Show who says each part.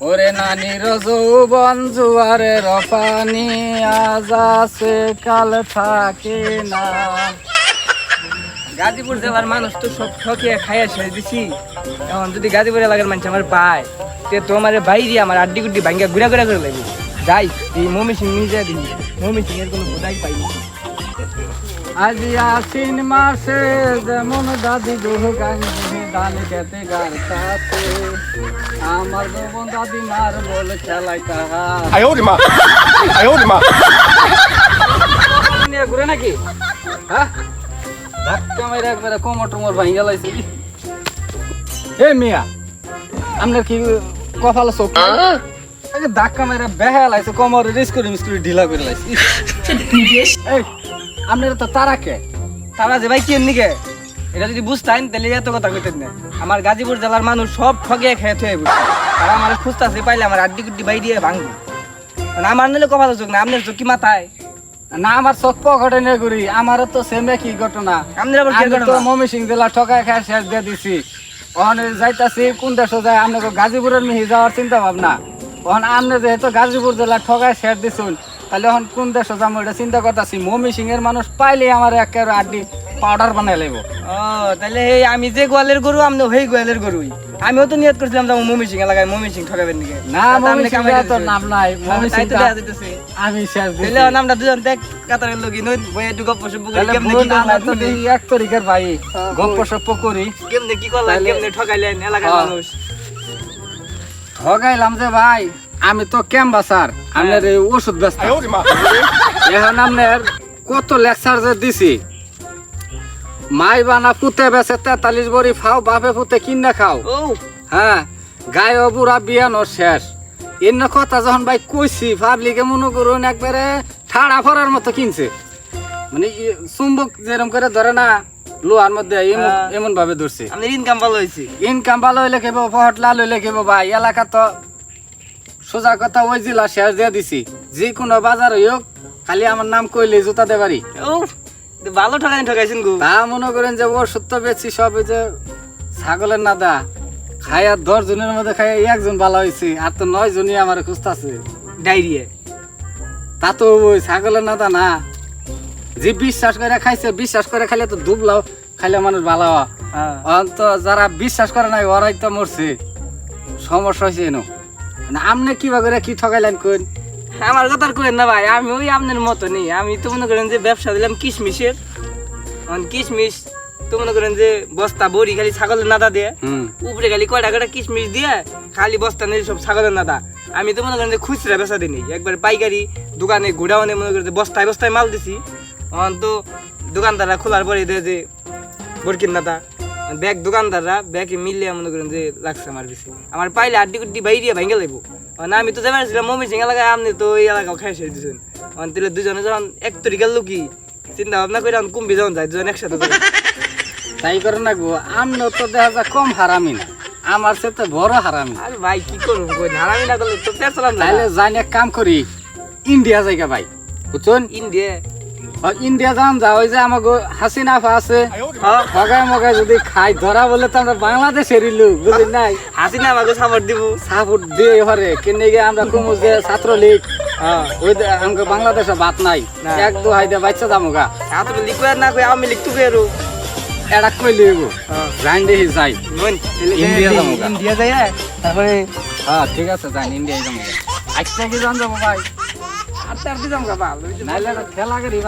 Speaker 1: ওরে নানির যৌবন জুয়ারের পানি আজ আছে কাল থাকে না।
Speaker 2: গাজীপুর জেলার মানুষ তো সব ঠকিয়ে খাইয়া শেষ দিছি। এখন যদি গাজীপুর এলাকার মানুষ আমার পায় তে তো আমার বাইরে আমার আড্ডি গুড্ডি ভাঙ্গা ঘুরা ঘুরা করে লাগবে। যাই এই মমি সিং নিজে দিই, মমি সিং এর কোনো বোধাই পাইনি।
Speaker 1: আজি আশ্বিন মাসে যেমন দাদি দুহ গাঙ্গে ধান খেতে গাড়তাছে, আমার যৌবন দাদি মার বল খেলাই তাহা।
Speaker 2: ঘুরে নাকি
Speaker 1: হ্যাঁ ধাক্কা মেরে একবারে কোমর টোমর ভাঙ্গা লাইছে। এ মিয়া আপনার কি কপাল চোখ ধাক্কা মেরে বেহা লাইছে, কোমর রিস্ক করে মিস করে ঢিলা করে লাইছে। এই আপনার তো তারাকে
Speaker 2: তারা যে ভাই কি এমনিকে এটা যদি বুঝতেন তাহলে এত কথা কইতেন না। আমার গাজীপুর জেলার মানুষ সব ঠকিয়ে খেয়ে থয়ে বুঝছে, তারা আমার খুঁজতেছে পাইলে আমার আড্ডি গুড্ডি বাই দিয়ে ভাঙবে। আমার নিলে কপাল চোখ না, আপনার চোখ কি মাথায়?
Speaker 1: না আমার চোখ পকেটে নিয়ে ঘুরি, আমারও তো সেমে কি ঘটনা।
Speaker 2: আপনার আবার কি
Speaker 1: আমি তো
Speaker 2: ঘটনা?
Speaker 1: মমি সিং জেলা ঠকায় খায় শেষ দিয়ে দিছি। ওখানে যাইতাছি কোন দেশে যায়, আপনাকে গাজীপুরের মিহি যাওয়ার চিন্তা ভাবনা। ওখানে আপনি যেহেতু গাজীপুর জেলা ঠকায় শেষ দিছুন, তাহলে এখন কোন দেশে যাবো এটা চিন্তা করতেছি। মমি সিং এর মানুষ পাইলে আমার একেবারে আড্ডি পাউডার বানাই লাগব।
Speaker 2: ও তাহলে এই আমি যে গোয়ালের গরু আপনি ওই গোয়ালের গরুই। আমিও তো নিয়ত করছিলাম যাবো মমি সিং এলাকায়, মমি সিং ঠকাবেন নাকি?
Speaker 1: না মমি সিং এর তো নাম নাই, মমি সিং আমি শেষ দিছি।
Speaker 2: তাহলে আমরা দুজন দেখ কাতারের লগি নই বই একটু গপ্প সপ্প করি।
Speaker 1: তাহলে
Speaker 2: কেমনে
Speaker 1: বোন
Speaker 2: কি করলাম
Speaker 1: আমরা তো দেখি এক তরিকার ভাই, গপ্প সপ্প করি।
Speaker 2: কেমনে কি করলাম, কেমনে ঠকাইলেন এলাকার
Speaker 1: হ্যাঁ।
Speaker 2: মানুষ?
Speaker 1: ঠগাইলাম যে ভাই, আমি তো ক্যাম্বাসার, আপনার এই ওষুধ ব্যস্ত। এখন আপনার কত লেকচার যে দিছি, মাই বানা পুতে বেছে 43 বড়ি ফাও, বাপে পুতে কিনে খাও।
Speaker 2: ও
Speaker 1: হ্যাঁ গায়ে বুড়া বিয়ানো শেষ। এন্য কথা যখন ভাই কইছি, পাবলিকে মনে করুন একবারে ঠাড়া ফরার মতো কিনছে। মানে চুম্বক যেরকম করে ধরে না লোহার মধ্যে এমন ভাবে ধরছে।
Speaker 2: আপনার ইনকাম ভালো হয়েছে?
Speaker 1: ইনকাম ভালো হইলে কেব, পহট লাল হইলে কেব ভাই। এলাকা তো সোজা কথা ওই জেলা শেষ দিয়ে দিছি। যে কোনো বাজার হোক খালি আমার নাম কইলে জুতা দে বাড়ি।
Speaker 2: ও ভালো ঠকাইছেন গো।
Speaker 1: তা মনে করেন যে ওষুধ তো বেশি সব ওই যে ছাগলের নাদা খাইয়া 10 জনের মধ্যে খাইয়া একজন ভালো হয়েছে, আর তো 9 জনই আমার খুঁজতেছে
Speaker 2: ডায়রিয়া।
Speaker 1: তা তো ওই ছাগলের নাদা না, যে বিশ্বাস করে খাইছে, বিশ্বাস করে খাইলে তো ডুবলাও খাইলে মানুষ ভালো হয়। তো যারা বিশ্বাস করে নাই ওরাই তো মরছে, সমস্যা হয়েছে এনো। আপনি কিভাবে করে কি ঠকাইলেন কোন?
Speaker 2: আমার কথা আর কইেন না ভাই, আমি ওই আপনার মতো নেই। আমি তো মনে করেন যে ব্যবসা দিলাম কিশমিশের। কিশমিশ তো মনে করেন যে বস্তা বড়ি খালি ছাগলের নাদা দিয়ে, উপরে খালি কয়টা কয়টা কিশমিশ দিয়ে খালি বস্তা নেই সব ছাগলের নাদা। আমি তো মনে করেন যে খুচরা বেচা দিই, একবার পাইকারি দোকানে গোডাউনে মনে করেন যে বস্তায় বস্তায় মাল দিছি। তো দোকানদাররা খোলার পরে দেয় যে বরকির নাদা, ব্যাগ দোকানদাররা ব্যাগে মিলিয়ে মনে করেন যে লাগছে আমার বেশি। আমার পাইলে আড্ডি গুড্ডি বাইরিয়া ভেঙে লাগবো। আমি তো যাবার ছিলাম মমি সিং এলাকায়, আপনি তো ওই এলাকাও খাই শেষ দিচ্ছেন। তাহলে দুজনে যখন এক তরিকার লোকই চিন্তা ভাবনা করে কুম্ভি যখন যায় দুজন একসাথে যাবে।
Speaker 1: তাই করে না গো, আমি তো দেখা যায় কম হারামি না, আমার সাথে বড় হারামি।
Speaker 2: আর ভাই কি করবো, হারামি না করলে তো পেট চালাম না।
Speaker 1: তাইলে যাই এক কাম করি, ইন্ডিয়া জায়গা ভাই, বুঝছেন?
Speaker 2: ইন্ডিয়া
Speaker 1: ইন্ডিয়া যান যা, ওই যে আমাকে হাসিনা আফা আছে, মগায় মগায় যদি খাই ধরা বলে তো আমরা বাংলাদেশের লোক, বুঝলি নাই?
Speaker 2: হাসিনা আমাকে সাপোর্ট দিব,
Speaker 1: সাপোর্ট দিয়ে হরে কিনে গিয়ে আমরা কুমু যে ছাত্রলীগ, ওই আমাকে বাংলাদেশে ভাত নাই, এক দু হাই দিয়ে বাচ্চা যামুগা
Speaker 2: ছাত্রলীগ না কই আমি লিখ তুই এরো
Speaker 1: এটা কই লিখবো জান দেখি যাই ইন্ডিয়া যামুগা।
Speaker 2: ইন্ডিয়া যাই তারপরে
Speaker 1: হ্যাঁ ঠিক আছে যাই ইন্ডিয়া যামুগা। আজকে কি জান যাবো ভাই?
Speaker 2: আর তার দিলাম গা ভালো
Speaker 1: নাইলে ঠেলা গাড়ি